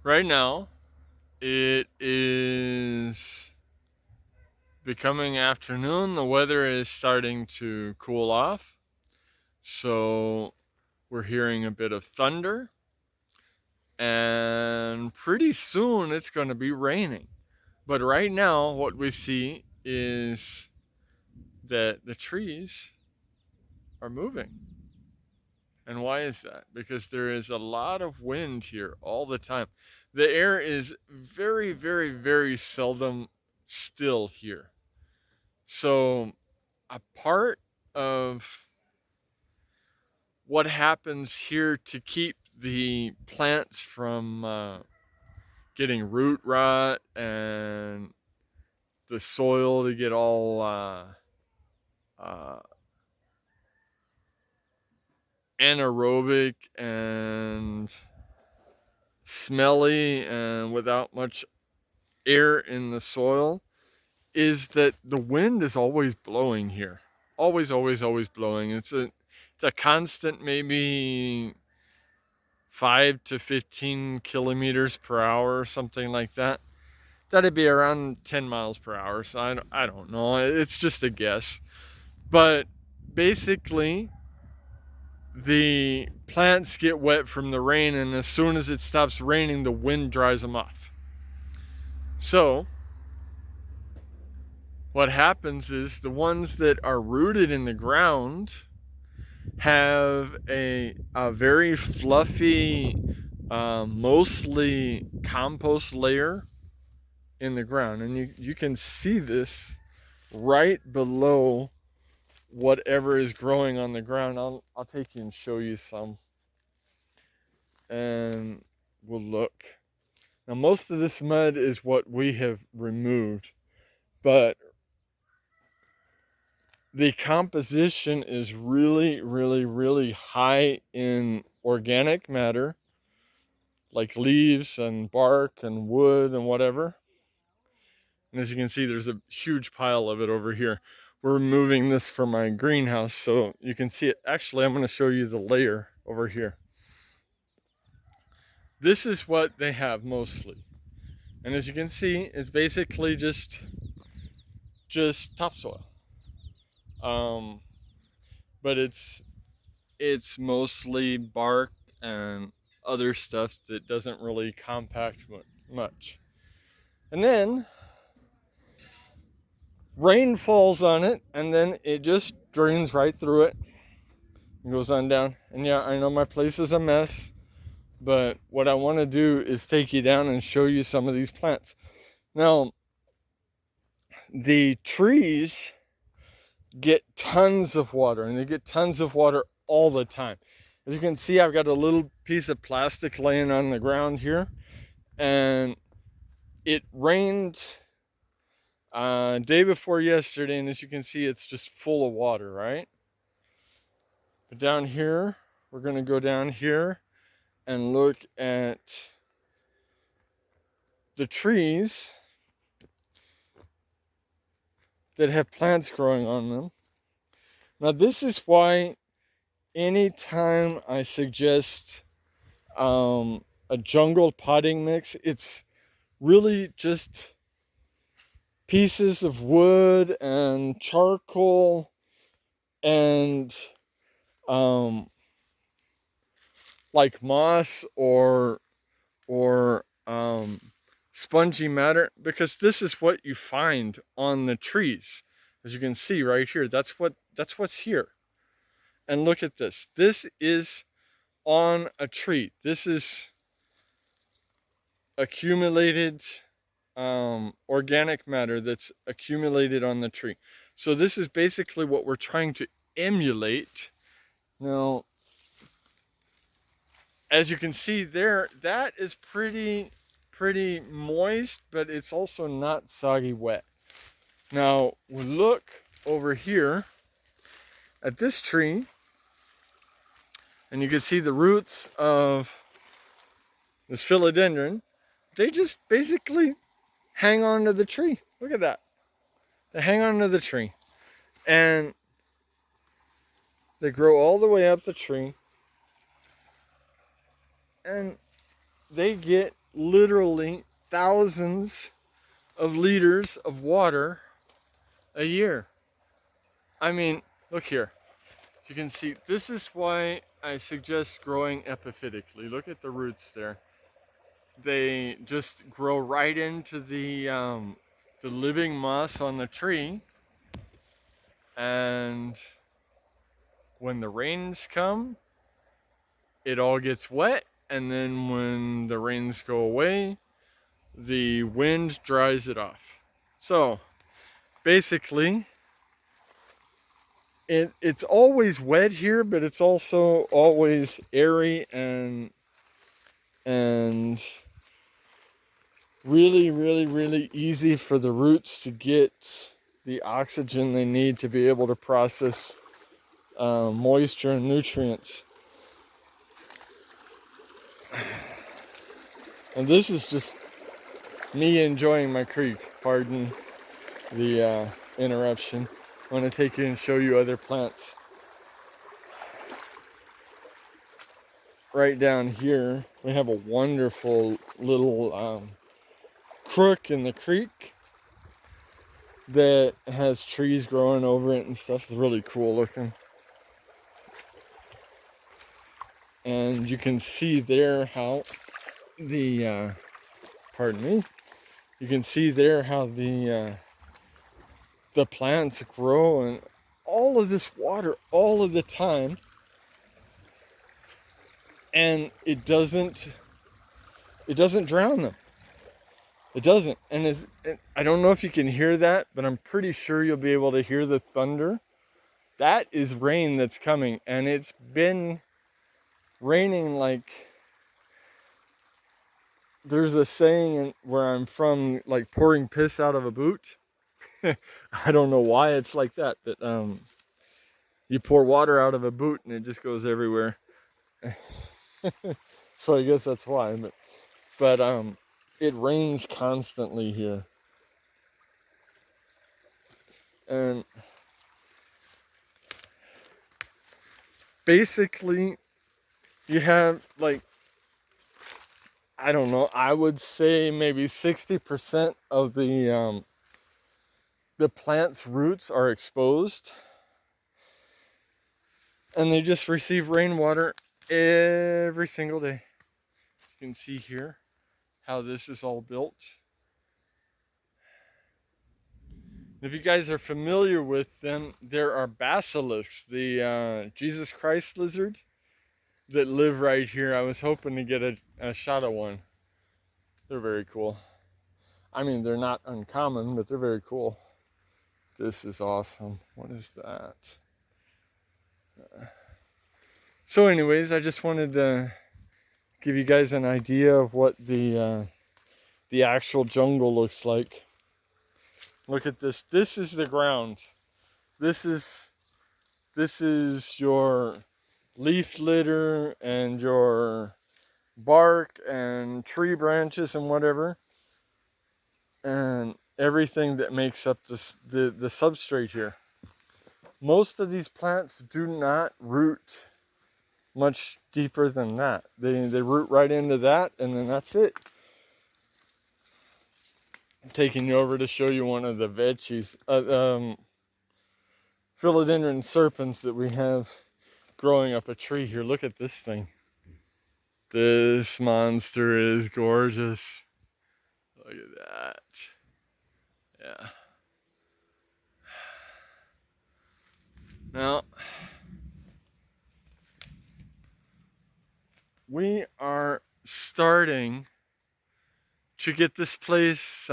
Right now, it is becoming afternoon. The weather is starting to cool off. So we're hearing a bit of thunder. And pretty soon it's going to be raining. But right now, what we see is that the trees are moving. And why is that? Because there is a lot of wind here all the time. The air is very, very, very seldom still here. So, a part of what happens here to keep the plants from getting root rot and the soil to get all uh, anaerobic and smelly and without much air in the soil is that the wind is always blowing here. Always, always, always blowing. It's a constant, maybe 5 to 15 kilometers per hour or something like that. That'd be around 10 miles per hour. So I don't know. It's just a guess. But basically, the plants get wet from the rain, and as soon as it stops raining, the wind dries them off. So, what happens is the ones that are rooted in the ground have a very fluffy, mostly compost layer in the ground. And you can see this right below whatever is growing on the ground. I'll take you and show you some. And we'll look. Now, most of this mud is what we have removed, but the composition is really, really, really high in organic matter, like leaves and bark and wood and whatever. And as you can see, there's a huge pile of it over here. We're removing this from my greenhouse so you can see it. Actually, I'm going to show you the layer over here. This is what they have mostly. And as you can see, it's basically just topsoil. Um, but it's mostly bark and other stuff that doesn't really compact much. And then rain falls on it, and then it just drains right through it and goes on down. And yeah, I know my place is a mess, but what I want to do is take you down and show you some of these plants. Now, the trees get tons of water, and they get tons of water all the time. As you can see, I've got a little piece of plastic laying on the ground here, and it rained day before yesterday, and as you can see, it's just full of water, right? But down here, we're going to go down here and look at the trees that have plants growing on them. Now, this is why anytime I suggest a jungle potting mix, it's really just pieces of wood and charcoal and like moss or spongy matter, because this is what you find on the trees. As you can see right here, that's what's here. And look at this. This is on a tree. This is accumulated organic matter that's accumulated on the tree. So this is basically what we're trying to emulate. Now, as you can see there, that is pretty moist, but it's also not soggy wet. Now, we look over here at this tree, and you can see the roots of this philodendron. They just basically hang on to the tree. Look at that. They hang on to the tree. And they grow all the way up the tree. And they get literally thousands of liters of water a year. I mean, look here. You can see, this is why I suggest growing epiphytically. Look at the roots there. They just grow right into the living moss on the tree. And when the rains come, it all gets wet. And then when the rains go away, the wind dries it off. So basically, it's always wet here, but it's also always airy and really, really, really easy for the roots to get the oxygen they need to be able to process moisture and nutrients. And this is just me enjoying my creek. Pardon the interruption. I want to take you and show you other plants. Right down here, we have a wonderful little crook in the creek that has trees growing over it and stuff. It's really cool looking. And you can see there how pardon me, you can see there how the plants grow, and all of this water all of the time, and it doesn't drown them. It doesn't. And I don't know if you can hear that, but I'm pretty sure you'll be able to hear the thunder. That is rain that's coming, and it's been raining like, there's a saying where I'm from, like pouring piss out of a boot. I don't know why it's like that, but you pour water out of a boot and it just goes everywhere. So I guess that's why. But it rains constantly here. And basically you have, like, I don't know, I would say maybe 60% of the plant's roots are exposed, and they just receive rainwater every single day. You can see here how this is all built. If you guys are familiar with them, there are basilisks, the Jesus Christ lizard, that live right here. I was hoping to get a shot of one. They're very cool. I mean, they're not uncommon, but they're very cool. This is awesome. What is that? So anyways, I just wanted to give you guys an idea of what the actual jungle looks like. Look at this. This is the ground. This is your leaf litter and your bark and tree branches and whatever, and everything that makes up the substrate here. Most of these plants do not root much deeper than that. They root right into that, and then that's it. I'm taking you over to show you one of the veggies, philodendron serpents that we have growing up a tree here. Look at this thing. This monster is gorgeous. Look at that. Yeah. Now, we are starting to get this place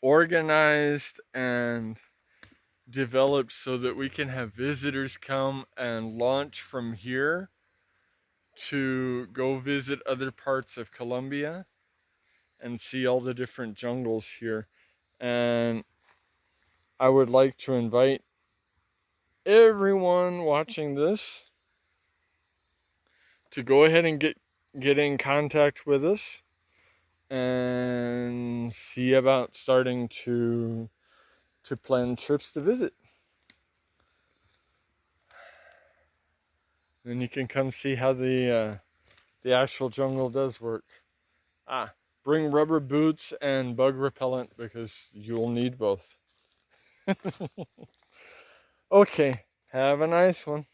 organized and developed so that we can have visitors come and launch from here to go visit other parts of Colombia and see all the different jungles here. And I would like to invite everyone watching this to go ahead and get in contact with us and see about starting to plan trips to visit. Then you can come see how the the actual jungle does work. Bring rubber boots and bug repellent because you'll need both. Okay, have a nice one.